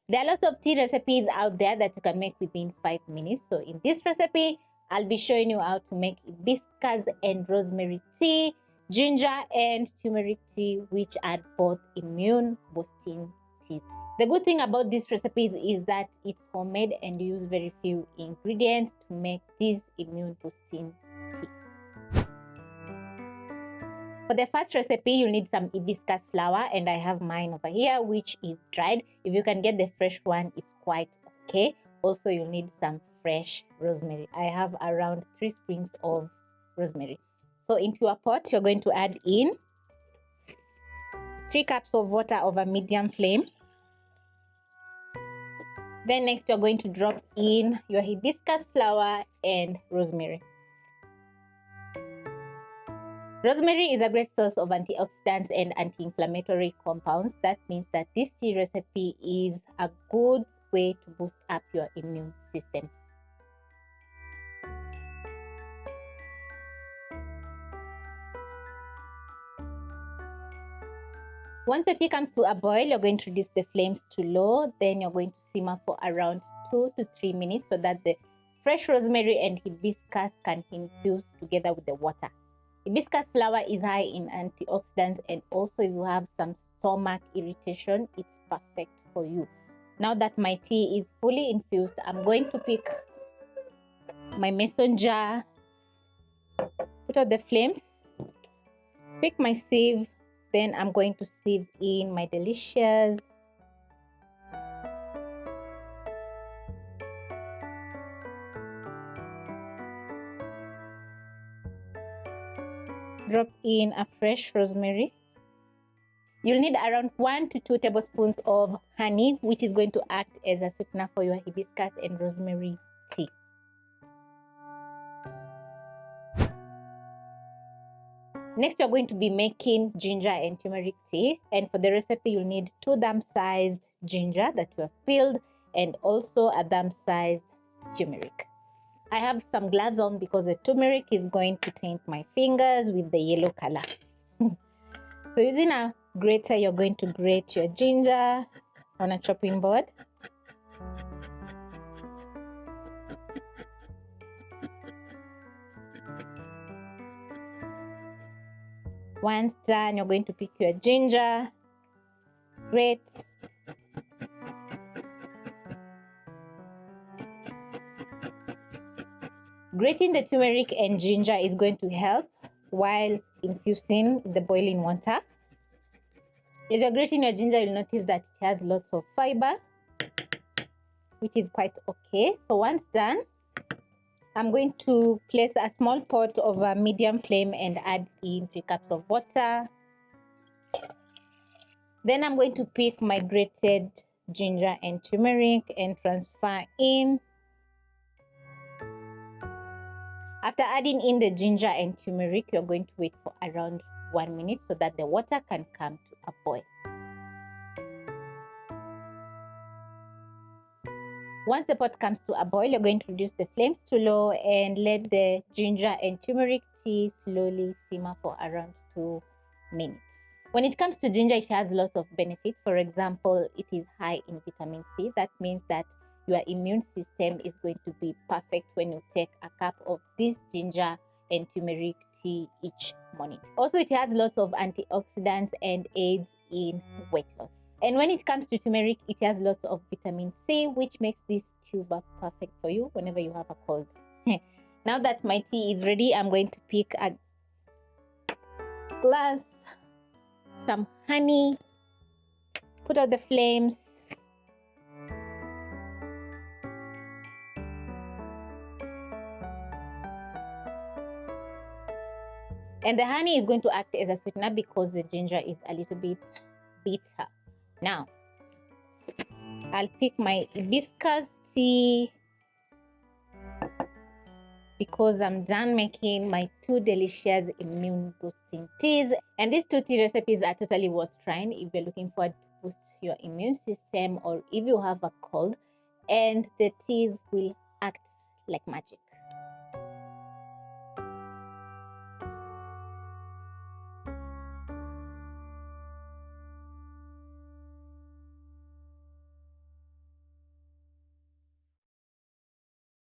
There are lots of tea recipes out there that you can make within 5 minutes. So in this recipe, I'll be showing you how to make hibiscus and rosemary tea, ginger and turmeric tea, which are both immune boosting teas. The good thing about these recipes is that it's homemade and you use very few ingredients to make this immune boosting tea. For the first recipe, you'll need some hibiscus flower, and I have mine over here, which is dried. If you can get the fresh one, it's quite okay. Also, you'll need some fresh rosemary. I have around 3 sprigs of rosemary. So into a pot, you're going to add in 3 cups of water over medium flame. Then next, you're going to drop in your hibiscus flower and rosemary. Rosemary is a great source of antioxidants and anti-inflammatory compounds. That means that this tea recipe is a good way to boost up your immune system. Once the tea comes to a boil, you're going to reduce the flames to low. Then you're going to simmer for around 2 to 3 minutes so that the fresh rosemary and hibiscus can infuse together with the water. Hibiscus flower is high in antioxidants, and also if you have some stomach irritation, it's perfect for you. Now that my tea is fully infused, I'm going to pick my mason jar, put out the flames, pick my sieve, then I'm going to sieve in my delicious drop in a fresh rosemary. You'll need around 1 to 2 tablespoons of honey, which is going to act as a sweetener for your hibiscus and rosemary tea. Next, we're going to be making ginger and turmeric tea, and for the recipe you'll need 2 thumb-sized ginger that were peeled and also a thumb-sized turmeric. I have some gloves on because the turmeric is going to taint my fingers with the yellow color. So using a grater, you're going to grate your ginger on a chopping board. Once done, you're going to pick your ginger, grate, grating the turmeric and ginger is going to help while infusing the boiling water. As you're grating your ginger, you'll notice that it has lots of fiber, which is quite okay. So once done, I'm going to place a small pot over medium flame and add in 3 cups of water. Then I'm going to pick my grated ginger and turmeric and transfer in. After adding in the ginger and turmeric, you're going to wait for around 1 minute so that the water can come to a boil. Once the pot comes to a boil, you're going to reduce the flames to low and let the ginger and turmeric tea slowly simmer for around 2 minutes. When it comes to ginger, it has lots of benefits. For example, it is high in vitamin C. That means that your immune system is going to be perfect when you take a cup of this ginger and turmeric tea each morning. Also, it has lots of antioxidants and aids in weight loss. And when it comes to turmeric, it has lots of vitamin C, which makes this tuber perfect for you whenever you have a cold. Now that my tea is ready, I'm going to pick a glass, some honey, put out the flames, and the honey is going to act as a sweetener because the ginger is a little bit bitter. Now, I'll pick my hibiscus tea because I'm done making my 2 delicious immune boosting teas. And these 2 tea recipes are totally worth trying if you're looking forward to boost your immune system or if you have a cold, and the teas will act like magic.